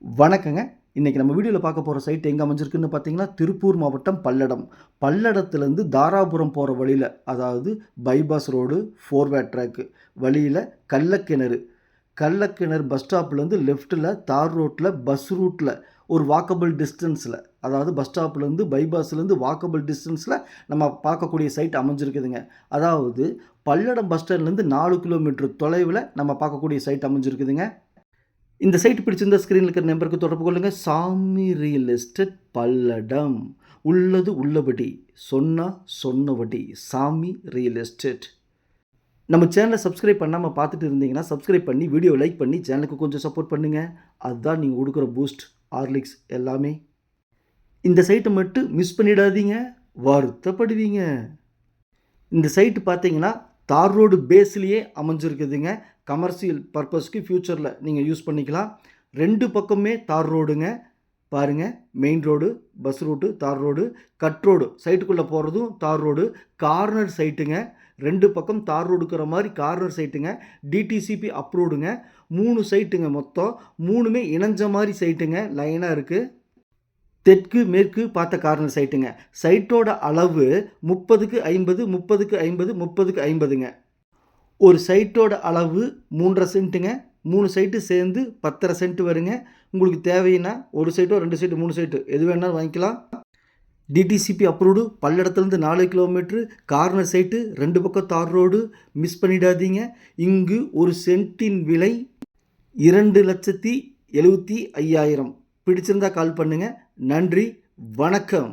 வணக்கங்க. இன்னைக்கு நம்ம வீடியோல பார்க்க போற சைட் எங்க அமைஞ்சிருக்குன்னு பார்த்தீங்கன்னா, திருப்பூர் மாவட்டம் பல்லடம். பல்லடத்துலேருந்து தாராபுரம் போற வழியில, அதாவது பைபாஸ் ரோடு, 4 வே ட்ராக் வழியில கள்ளக்கிணறு. கள்ளக்கிணறு பஸ் ஸ்டாப்லேருந்து லெஃப்ட்ல தார் ரோட்ல பஸ் ரூட்ல ஒரு வாக்கபிள் டிஸ்டன்ஸ்ல, அதாவது பஸ் ஸ்டாப்லேருந்து பைபாஸ்லேருந்து வாக்கபிள் டிஸ்டன்ஸ்ல நம்ம பார்க்கக்கூடிய சைட் அமைஞ்சிருக்குதுங்க. அதாவது பல்லடம் பஸ் ஸ்டாண்ட்லேருந்து 4 கிலோமீட்டர் தொலைவில நம்ம பார்க்கக்கூடிய சைட் அமைஞ்சிருக்குதுங்க. இந்த சைட் பிடிச்சிருந்தா ஸ்க்ரீனில் இருக்கிற நம்பருக்கு தொடர்பு கொள்ளுங்க. சாமி ரியல் எஸ்டேட் பல்லடம். உள்ளது உள்ளபடி, சொன்னா சொன்னபடி. சாமி ரியல் எஸ்டேட். நம்ம சேனலை சப்ஸ்கிரைப் பண்ணாமல் பார்த்துட்டு இருந்தீங்கன்னா சப்ஸ்கிரைப் பண்ணி வீடியோ லைக் பண்ணி சேனலுக்கு கொஞ்சம் சப்போர்ட் பண்ணுங்கள். அதுதான் நீங்கள் கொடுக்குற பூஸ்ட், ஹார்லிக்ஸ் எல்லாமே. இந்த சைட்டை மட்டும் மிஸ் பண்ணிடாதீங்க, வருத்தப்படுவீங்க. இந்த சைட்டு பார்த்தீங்கன்னா தார் ரோடு பேஸ்லேயே அமைஞ்சிருக்குதுங்க. கமர்ஷியல் பர்பஸ்க்கு ஃப்யூச்சரில் நீங்கள் யூஸ் பண்ணிக்கலாம். 2 பக்கமே தார் ரோடுங்க. பாருங்கள், மெயின் ரோடு, பஸ் ரூட்டு, தார் ரோடு, கட் ரோடு, சைட்டுக்குள்ளே போகிறதும் தார் ரோடு, கார்னர் சைட்டுங்க. 2 பக்கம் தார் ரோடுக்கிற மாதிரி கார்னர் சைட்டுங்க. டிடிசிபி அப்ரூவ்டுங்க. 3 சைட்டுங்க மொத்தம். 3மே இணைஞ்ச மாதிரி சைட்டுங்க, லைனாக இருக்குது. தெற்கு மேற்கு பார்த்த கார்னர் சைட்டுங்க. சைட்டோட அளவு 30க்கு 50, 30க்கு 50, 30க்கு 50ங்க. ஒரு சைட்டோட அளவு 3.5 சென்ட்டுங்க. 3 சைட்டு சேர்ந்து 10.5 சென்ட் வருங்க. உங்களுக்கு தேவைன்னா ஒரு சைட்டோ 2 சைட்டு 3 சைட்டு எது வேணாலும் வாங்கிக்கலாம். DTCP approved. பல்லடத்துலேருந்து 4 கிலோமீட்ரு. கார்னர் சைட்டு, 2 பக்கம் தார் ரோடு. மிஸ் பண்ணிடாதீங்க. இங்கு ஒரு சென்ட்டின் விலை 2,75,000. பிடிச்சிருந்தா கால் பண்ணுங்கள். நன்றி, வணக்கம்.